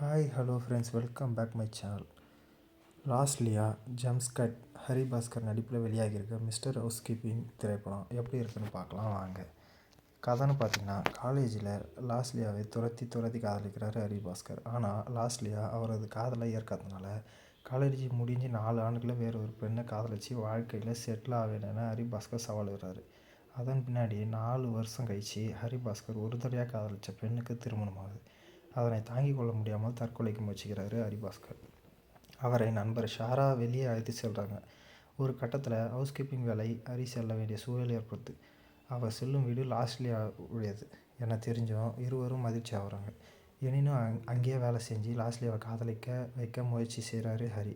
Hi hello friends, welcome back my channel. Losliya ஜம்ஸ்கட் ஹரி பாஸ்கர் நடிப்பில் வெளியாகியிருக்க மிஸ்டர் ஹவுஸ் கீப்பிங் திரைப்படம் எப்படி இருக்குன்னு பார்க்கலாம் வாங்க. கதைன்னு பார்த்தீங்கன்னா, காலேஜில் லாஸ்லியாவை துரத்தி காதலிக்கிறாரு ஹரி பாஸ்கர். ஆனால் லாஸ்லியா அவரது காதலை ஏற்காதனால காலேஜ் முடிஞ்சு 4 ஆண்டுகளில் வேறு ஒரு பெண்ணை காதலிச்சு வாழ்க்கையில் செட்டில் ஆவேன்னு ஹரி பாஸ்கர் சவால் விடுறாரு. அதன் பின்னாடி 4 வருஷம் கழிச்சு ஹரி பாஸ்கர் ஒரு தடையாக காதலித்த பெண்ணுக்கு திருமணமாகுது. அதனை தாங்கிக் கொள்ள முடியாமல் தற்கொலைக்கு முயற்சிக்கிறாரு ஹரிபாஸ்கர். அவரை நண்பர் ஷாரா வெளியே அழைத்து செல்கிறாங்க. ஒரு கட்டத்தில் ஹவுஸ் கீப்பிங் வேலை ஹரி செல்ல வேண்டிய சூழல் ஏற்படுது. அவர் செல்லும் வீடு லாஸ்ட்லியா உடையது என தெரிஞ்சும் இருவரும் மகிழ்ச்சி ஆகுறாங்க. எனினும் அங்கேயே வேலை செஞ்சு லாஸ்ட்லியாவை காதலிக்க வைக்க முயற்சி செய்கிறாரு ஹரி.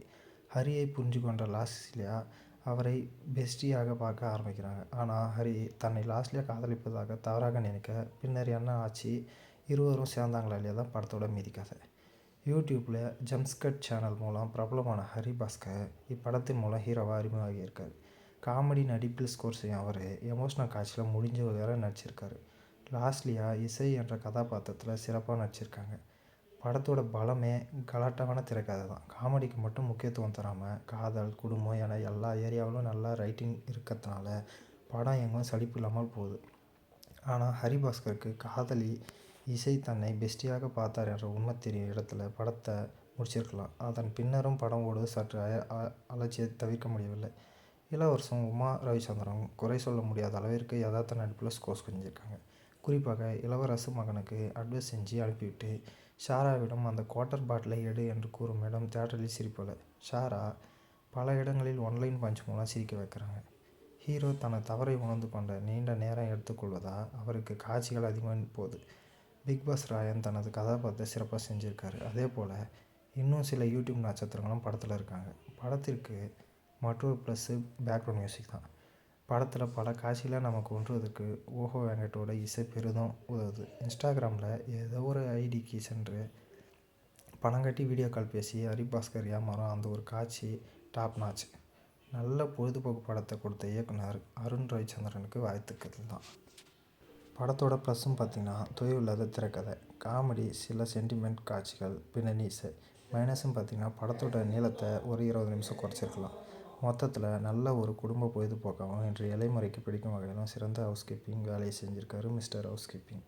ஹரியை புரிஞ்சு கொண்ட லாஸ்லியா அவரை பெஸ்டியாக பார்க்க ஆரம்பிக்கிறாங்க. ஆனால் ஹரி தன்னை லாஸ்ட்லியா காதலிப்பதாக தவறாக நினைக்க பின்னர் என்ன ஆச்சு, இருவரும் சேர்ந்தாங்களா இல்லையா தான் படத்தோட மீதி கதை. யூடியூப்பில் ஜம்ஸ்கட் சேனல் மூலம் பிரபலமான ஹரி பாஸ்கர் இப்படத்தின் மூலம் ஹீரோவாக அறிமுகமாகியிருக்கார். காமெடி நடிப்பில் ஸ்கோர் செய்யும் அவர் எமோஷனல் காட்சியில் முடிஞ்ச வரை நடிச்சிருக்காரு. லாஸ்ட்லியா இசை என்ற கதாபாத்திரத்தில் சிறப்பாக நடிச்சிருக்காங்க. படத்தோட பலமே கலாட்டான திரைக்கதை தான். காமெடிக்கு மட்டும் முக்கியத்துவம் தராமல் காதல், குடும்பம் என எல்லா ஏரியாவிலும் நல்லா ரைட்டிங் இருக்கிறதுனால படம் எங்கும் சலிப்பு இல்லாமல் போகுது. ஆனால் ஹரி பாஸ்கருக்கு காதலி இசை தன்னை பெஸ்டியாக பார்த்தார் என்ற உண்மை தெரியும் இடத்துல படத்தை முடிச்சிருக்கலாம். அதன் பின்னரும் படம் ஓடுவது சற்று அலட்சியத்தை தவிர்க்க முடியவில்லை. இளவரசன் உமா ரவிச்சந்திரன் குறை சொல்ல முடியாத அளவிற்கு யதார்த்த நடிப்பில் ஸ்கோர் செஞ்சுருக்காங்க. குறிப்பாக இளவரசு மகனுக்கு அட்வைஸ் செஞ்சு அனுப்பிவிட்டு ஷாராவிடம் அந்த குவார்ட்டர் பாட்டிலை எடு என்று கூறும் இடம் தியேட்டரில் சிரிப்பலை. ஷாரா பல இடங்களில் ஒன்லைன் பஞ்ச் மூலம் சிரிக்க வைக்கிறாங்க. ஹீரோ தனது தவறை உணர்ந்து கொண்ட நீண்ட நேரம் எடுத்துக்கொள்வதால் அவருக்கு காட்சிகள் அதிகமாக போகுது. பிக் பாஸ் ராயன் தனது கதாபாத்திரத்தை சிறப்பாக செஞ்சுருக்காரு. அதே போல் இன்னும் சில யூடியூப் நட்சத்திரங்களும் படத்தில் இருக்காங்க. படத்திற்கு மற்றொரு ப்ளஸ்ஸு பேக்ரவுண்ட் மியூசிக் தான். படத்தில் பல காட்சிகளை நமக்கு ஒன்றுவதற்கு ஓஹோ வெங்கட்டோட இசை பெரிதும் உதவுது. இன்ஸ்டாகிராமில் ஏதோ ஒரு ஐடிக்கு சென்று பணம் கட்டி வீடியோ கால் பேசி ஹரி பாஸ்கர் ஏமாறும் அந்த ஒரு காட்சி டாப் நாச். நல்ல பொழுதுபோக்கு படத்தை கொடுத்த இயக்குனர் அருண் ரவிச்சந்திரனுக்கு வாழ்த்துக்கள் தான். படத்தோட ப்ளஸ்ஸும் பார்த்திங்கன்னா, தொய்வில்லாத திரைக்கதை, காமெடி, சில சென்டிமெண்ட் காட்சிகள், பின்னணி இசை. மைனஸும் பார்த்திங்கன்னா, படத்தோட நீளத்தை ஒரு 20 நிமிஷம் குறைச்சிருக்கலாம். மொத்தத்தில் நல்ல ஒரு குடும்ப பொழுதுபோக்காகவும் இன்று இளைமுறைக்கு பிடிக்கும் வகையிலும் சிறந்த ஹவுஸ் கீப்பிங் வேலையை செஞ்சுருக்காரு மிஸ்டர் ஹவுஸ் கீப்பிங்.